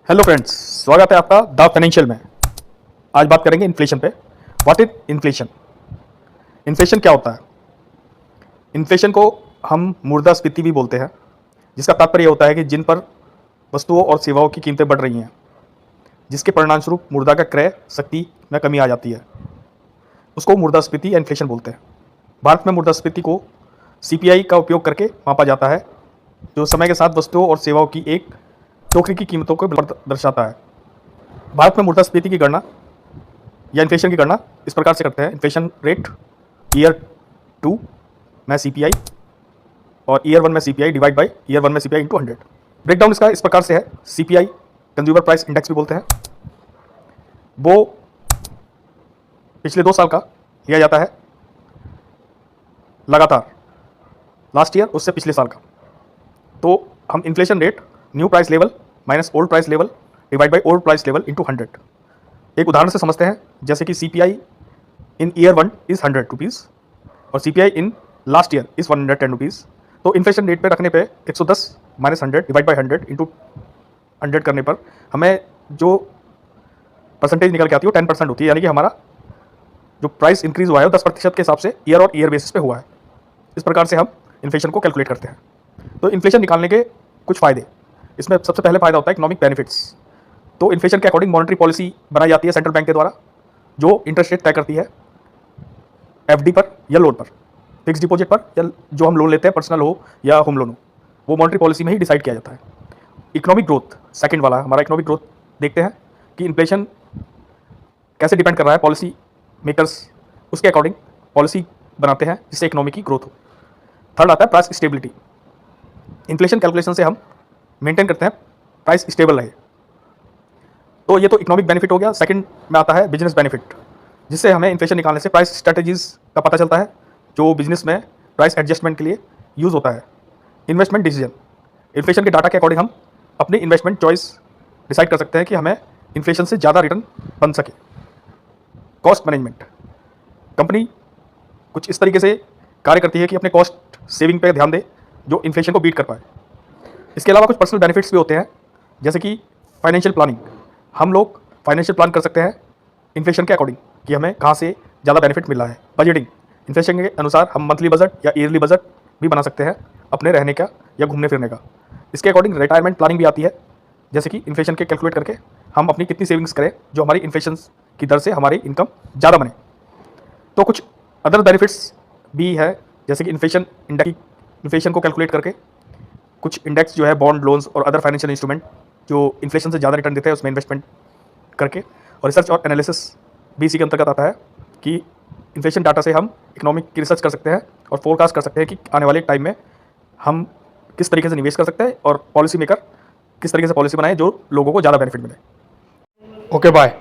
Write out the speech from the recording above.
Hello friends, स्वागत है आपका द फाइनेंशियल में। आज बात करेंगे इन्फ्लेशन पे। What is inflation? इन्फ्लेशन क्या होता है? इन्फ्लेशन को हम मुद्रास्फीति भी बोलते हैं, जिसका तात्पर्य होता है कि जिन पर वस्तुओं और सेवाओं की कीमतें बढ़ रही हैं, जिसके परिणामस्वरूप मुद्रा का क्रय शक्ति में कमी आ जाती है, उसको मुद्रास्फीति या इन्फ्लेशन बोलते हैं। भारत में मुद्रास्फीति को सीपीआई का उपयोग करके मापा जाता है, जो समय के साथ वस्तुओं और सेवाओं की एक टोकरी की कीमतों को दर्शाता है। भारत में मुद्रास्फीति की गणना या इन्फ्लेशन की गणना इस प्रकार से करते हैं। इन्फ्लेशन रेट ईयर 2 में सीपीआई और ईयर 1 में सीपीआई डिवाइड बाय ईयर 1 में सीपीआई इंटू 100। ब्रेकडाउन इसका इस प्रकार से है। सीपीआई कंज्यूमर प्राइस इंडेक्स भी बोलते हैं। वो पिछले 2 साल का लिया जाता है लगातार, लास्ट ईयर उससे पिछले साल का। तो हम inflation rate new price level minus old price level divide by old price level into 100 एक उदाहरण से समझते हैं। जैसे कि CPI in year 1 is 100 rupees और CPI in last year is 110 rupees. तो इन्फ्लेशन रेट पे रखने पे 110 माइनस 100 डिवाइड बाय 100 इंटू 100 करने पर हमें जो परसेंटेज निकल के आती है वो 10% होती है, यानी कि हमारा जो प्राइस इंक्रीज हुआ है वो 10% के हिसाब से ईयर और ईयर बेसिस पे हुआ है। इस प्रकार से हम इन्फ्लेशन को कैलकुलेट करते हैं। तो इन्फ्लेशन निकालने के कुछ फ़ायदे, इसमें सबसे पहले फ़ायदा होता है इकोनॉमिक बेनिफिट्स। तो इन्फ्लेशन के अकॉर्डिंग मॉनेटरी पॉलिसी बनाई जाती है सेंट्रल बैंक के द्वारा, जो इंटरेस्ट रेट तय करती है एफडी पर या लोन पर, फिक्स डिपॉजिट पर, या जो हम लोन लेते हैं पर्सनल हो या होम लोन हो, वो मॉनेटरी पॉलिसी में ही डिसाइड किया जाता है। इकोनॉमिक ग्रोथ सेकंड वाला हमारा इकोनॉमिक ग्रोथ देखते हैं कि इन्फ्लेशन कैसे डिपेंड कर रहा है। पॉलिसी मेकर्स उसके अकॉर्डिंग पॉलिसी बनाते हैं जिससे इकोनॉमी की ग्रोथ हो। थर्ड आता है प्राइस स्टेबिलिटी। इन्फ्लेशन कैलकुलेशन से हम मेंटेन करते हैं प्राइस स्टेबल रहे। तो ये तो इकोनॉमिक बेनिफिट हो गया। सेकंड में आता है बिजनेस बेनिफिट, जिससे हमें इन्फ्लेशन निकालने से प्राइस स्ट्रेटजीज का पता चलता है, जो बिजनेस में प्राइस एडजस्टमेंट के लिए यूज़ होता है। इन्वेस्टमेंट डिसीजन, इन्फ्लेशन के डाटा के अकॉर्डिंग हम अपनी इन्वेस्टमेंट चॉइस डिसाइड कर सकते हैं कि हमें इन्फ्लेशन से ज़्यादा रिटर्न बन सके। कॉस्ट मैनेजमेंट, कंपनी कुछ इस तरीके से कार्य करती है कि अपने कॉस्ट सेविंग पे ध्यान दे जो इन्फ्लेशन को बीट कर पाए। इसके अलावा कुछ पर्सनल बेनिफिट्स भी होते हैं, जैसे कि फाइनेंशियल प्लानिंग। हम लोग फाइनेंशियल प्लान कर सकते हैं इन्फ्लेशन के अकॉर्डिंग कि हमें कहाँ से ज़्यादा बेनिफिट मिल रहा है। बजटिंग, इन्फ्लेशन के अनुसार हम मंथली बजट या ईयरली बजट भी बना सकते हैं अपने रहने का या घूमने फिरने का। इसके अकॉर्डिंग रिटायरमेंट प्लानिंग भी आती है, जैसे कि इन्फ्लेशन के कैलकुलेट करके हम अपनी कितनी सेविंग्स करें जो हमारी इन्फ्लेशन की दर से हमारी इनकम ज़्यादा बने। तो कुछ अदर बेनिफिट्स भी है, जैसे कि इन्फ्लेशन इंडेक्स, इन्फ्लेशन को कैलकुलेट करके कुछ इंडेक्स जो है बॉन्ड, लोन्स और अदर फाइनेंशियल इंस्ट्रूमेंट जो इन्फ्लेशन से ज़्यादा रिटर्न देते हैं उसमें इन्वेस्टमेंट करके। और रिसर्च और एनालिसिस भी इसी के अंतर्गत आता है कि इन्फ्लेशन डाटा से हम इकोनॉमिक की रिसर्च कर सकते हैं और फोरकास्ट कर सकते हैं कि आने वाले टाइम में हम किस तरीके से निवेश कर सकते हैं और पॉलिसी मेकर किस तरीके से पॉलिसी बनाए जो लोगों को ज़्यादा बेनिफिट मिले। Okay bye.